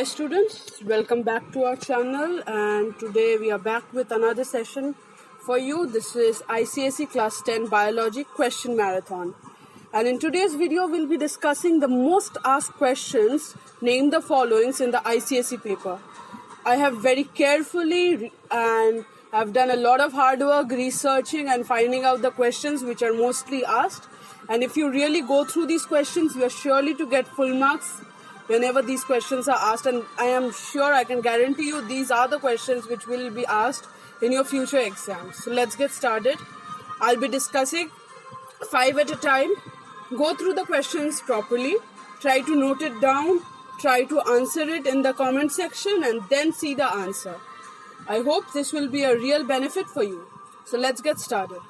Hi students, welcome back to our channel, and today we are back with another session for you. This is ICSE Class 10 Biology Question Marathon, and in today's video we'll be discussing the most asked questions. Name the followings in the ICSE paper. I have very carefully and I've done a lot of hard work researching and finding out the questions which are mostly asked, and if you really go through these questions you are surely to get full marks whenever these questions are asked, and I am sure, I can guarantee you, these are the questions which will be asked in your future exams. So let's get started. I'll be discussing 5 at a time. Go through the questions properly, try to note it down, try to answer it in the comment section, and then see the answer. I hope this will be a real benefit for you. So let's get started.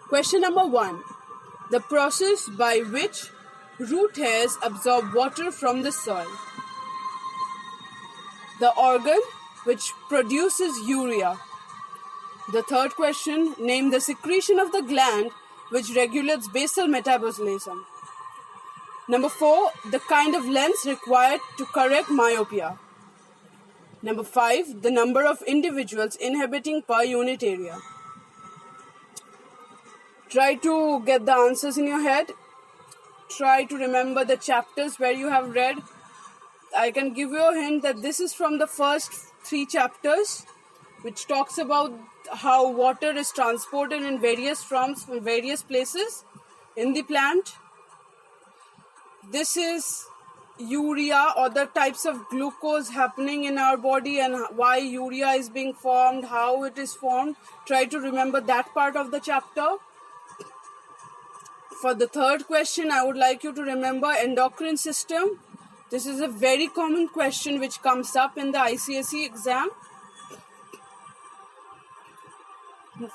Question number 1. The process by which root hairs absorb water from the soil. The organ which produces urea. The third question, name the secretion of the gland which regulates basal metabolism. Number 4, the kind of lens required to correct myopia. Number 5, the number of individuals inhabiting per unit area. Try to get the answers in your head. Try to remember the chapters where you have read. I can give you a hint that this is from the first 3 chapters, which talks about how water is transported in various forms from various places in the plant. This is urea, or the types of glucose happening in our body and why urea is being formed, how it is formed. Try to remember that part of the chapter. For the third question, I would like you to remember endocrine system. This is a very common question which comes up in the ICSE exam.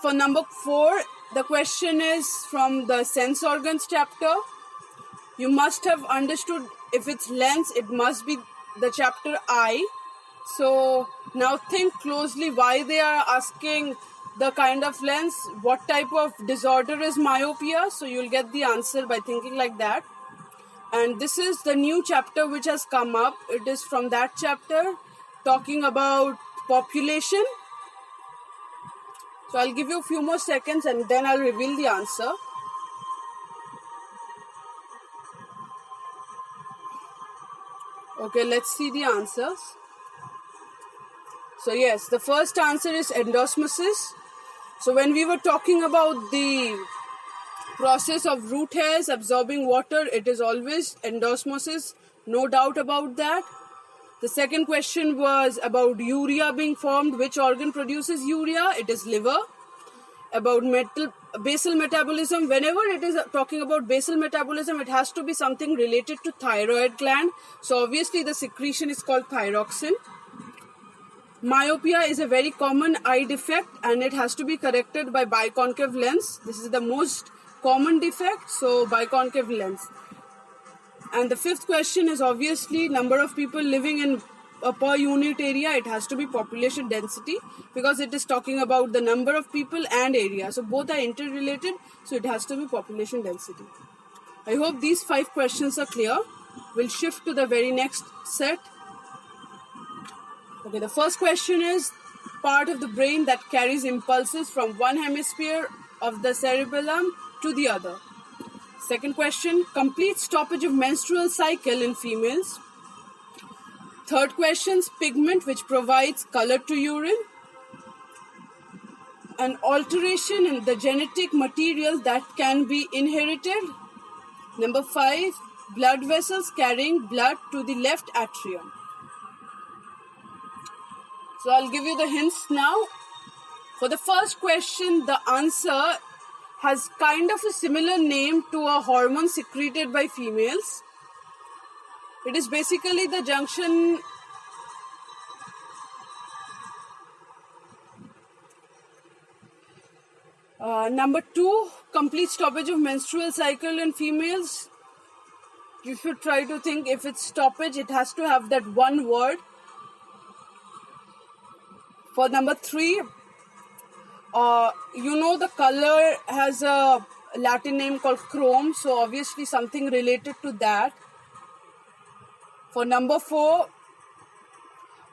For number 4, the question is from the sense organs chapter. You must have understood, if it's lens, it must be the chapter eye. So now think closely why they are asking the kind of lens, what type of disorder is myopia. So you'll get the answer by thinking like that. And this is the new chapter which has come up. It is from that chapter talking about population. So I'll give you a few more seconds and then I'll reveal the answer. Okay, let's see the answers. So yes, the first answer is endosmosis. So when we were talking about the process of root hairs absorbing water, it is always endosmosis, no doubt about that. The second question was about urea being formed. Which organ produces urea? It is liver. About basal metabolism, whenever it is talking about basal metabolism, it has to be something related to thyroid gland. So obviously the secretion is called thyroxine. Myopia is a very common eye defect and it has to be corrected by biconcave lens. This is the most common defect, so biconcave lens. And the fifth question is obviously number of people living in a per unit area. It has to be population density because it is talking about the number of people and area. So both are interrelated, so it has to be population density. I hope these 5 questions are clear. We'll shift to the very next set. Okay, the first question is part of the brain that carries impulses from one hemisphere of the cerebellum to the other. Second question, complete stoppage of menstrual cycle in females. Third question, pigment which provides color to urine. An alteration in the genetic material that can be inherited. Number 5, blood vessels carrying blood to the left atrium. So I'll give you the hints now. For the first question, the answer has kind of a similar name to a hormone secreted by females. It is basically the junction number 2, complete stoppage of menstrual cycle in females. You should try to think, if it's stoppage, it has to have that one word. For number 3, the color has a Latin name called chrome, so obviously something related to that. For number 4,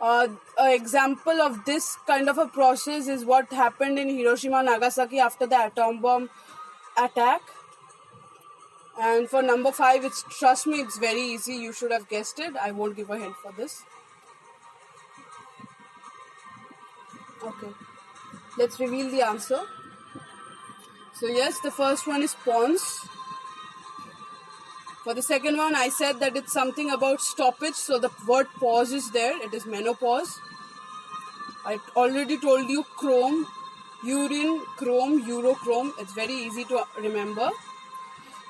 an example of this kind of a process is what happened in Hiroshima and Nagasaki after the atom bomb attack. And for number 5, trust me, it's very easy. You should have guessed it. I won't give a hint for this. Okay, let's reveal the answer. So yes, the first one is Pons. For the second one, I said that it's something about stoppage. So the word pause is there. It is menopause. I already told you chrome, urine, chrome, urochrome. It's very easy to remember.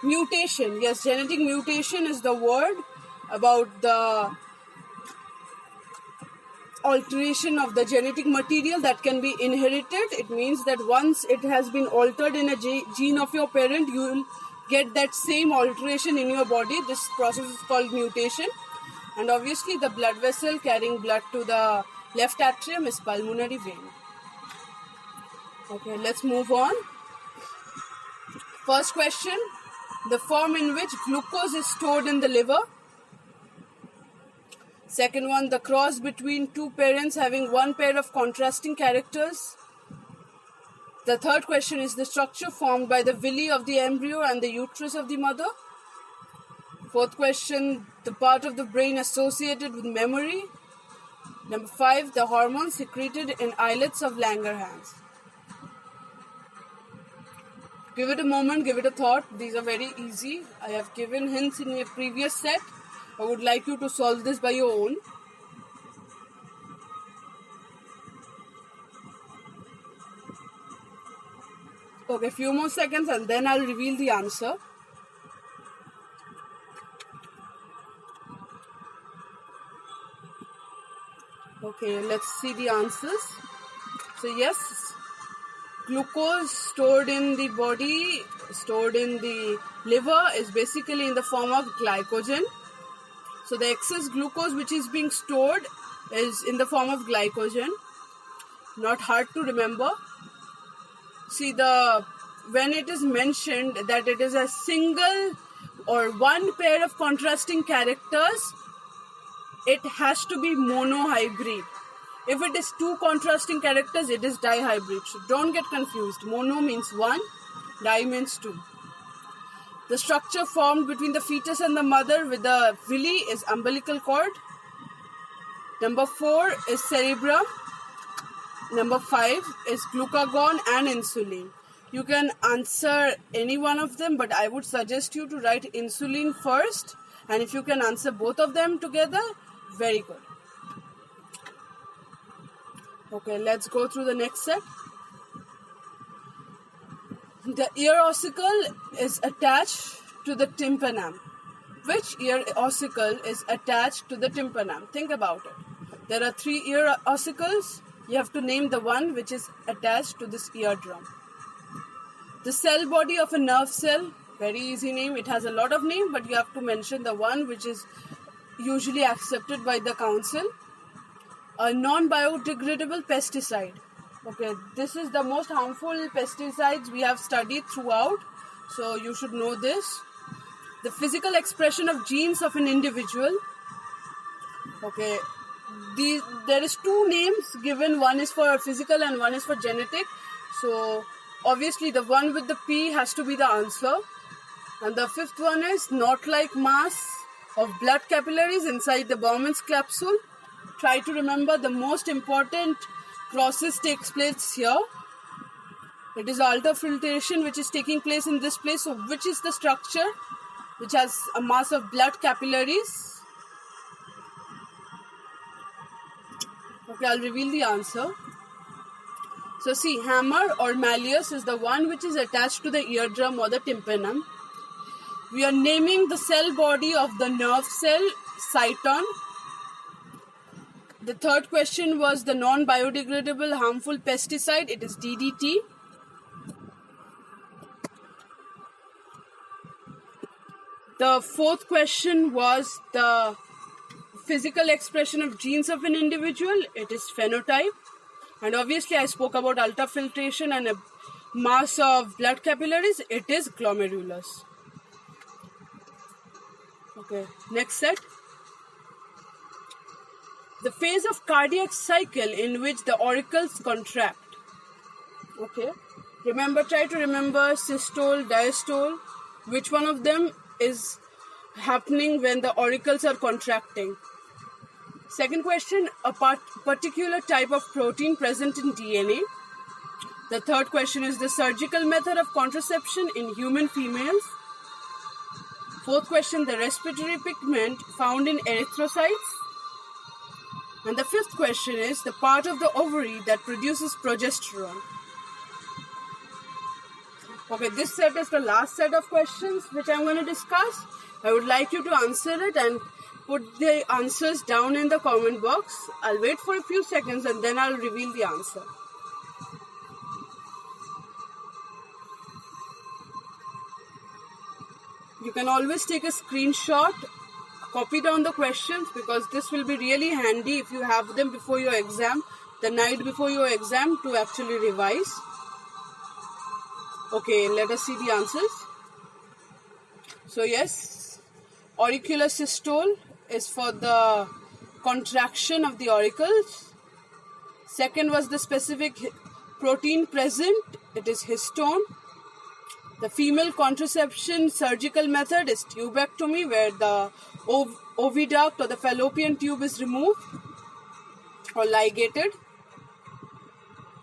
Mutation. Yes, genetic mutation is the word about the alteration of the genetic material that can be inherited. It means that once it has been altered in a gene of your parent, you will get that same alteration in your body. This process is called mutation. And obviously the blood vessel carrying blood to the left atrium is pulmonary vein. Okay, let's move on. First question, the form in which glucose is stored in the liver. Second one, the cross between two parents having one pair of contrasting characters. The third question is the structure formed by the villi of the embryo and the uterus of the mother. Fourth question, the part of the brain associated with memory. Number 5, the hormones secreted in islets of Langerhans. Give it a moment, give it a thought. These are very easy. I have given hints in a previous set. I would like you to solve this by your own. Okay, few more seconds and then I'll reveal the answer. Okay, let's see the answers. So yes, glucose stored in the body, stored in the liver is basically in the form of glycogen. So the excess glucose which is being stored is in the form of glycogen. Not hard to remember. See, when it is mentioned that it is a single or one pair of contrasting characters, it has to be monohybrid. If it is two contrasting characters, it is dihybrid. So don't get confused. Mono means one, di means two. The structure formed between the fetus and the mother with the villi is umbilical cord. Number 4 is cerebrum. Number 5 is glucagon and insulin. You can answer any one of them, but I would suggest you to write insulin first. And if you can answer both of them together, very good. Okay, let's go through the next set. The ear ossicle is attached to the tympanum. Which ear ossicle is attached to the tympanum? Think about it. There are 3 ear ossicles. You have to name the one which is attached to this eardrum. The cell body of a nerve cell, very easy name. It has a lot of names, but you have to mention the one which is usually accepted by the council. A non-biodegradable pesticide. Okay, this is the most harmful pesticides we have studied throughout, so you should know this. The physical expression of genes of an individual. Okay, there is 2 names given. One is for physical and one is for genetic. So obviously the one with the P has to be the answer. And the 5th one is knot-like mass of blood capillaries inside the Bowman's capsule. Try to remember the most important process takes place here. It is ultrafiltration which is taking place in this place. So which is the structure which has a mass of blood capillaries? Okay, I'll reveal the answer. So see, hammer or malleus is the one which is attached to the eardrum or the tympanum. We are naming the cell body of the nerve cell, cyton. The 3rd question was the non-biodegradable harmful pesticide. It is DDT. The 4th question was the physical expression of genes of an individual. It is phenotype. And obviously I spoke about ultrafiltration and a mass of blood capillaries. It is glomerulus. Okay, next set. the phase of cardiac cycle in which the auricles contract. Okay, try to remember systole, diastole. Which one of them is happening when the auricles are contracting? Second question, a particular type of protein present in DNA. The third question is the surgical method of contraception in human females. Fourth question, the respiratory pigment found in erythrocytes. And the fifth question is the part of the ovary that produces progesterone. Okay, this set is the last set of questions which I'm going to discuss. I would like you to answer it and put the answers down in the comment box. I'll wait for a few seconds and then I'll reveal the answer. You can always take a screenshot, copy down the questions, because this will be really handy if you have them before your exam, the night before your exam, to actually revise. Okay, let us see the answers. So yes, auricular systole is for the contraction of the auricles. Second was the specific protein present, it is histone. The female contraception surgical method is tubectomy, where the oviduct or the fallopian tube is removed or ligated.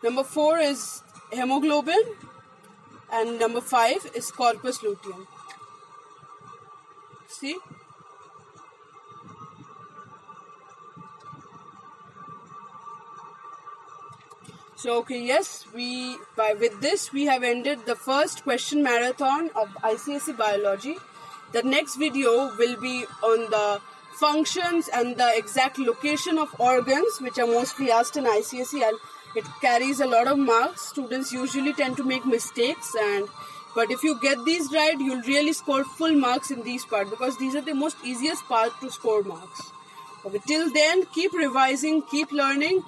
Number 4 is hemoglobin, and number 5 is corpus luteum. See? So okay, yes, with this we have ended the first question marathon of ICSE Biology. The next video will be on the functions and the exact location of organs, which are mostly asked in ICSE, and it carries a lot of marks. Students usually tend to make mistakes, but if you get these right, you'll really score full marks in these parts, because these are the most easiest part to score marks. Okay, till then, keep revising, keep learning.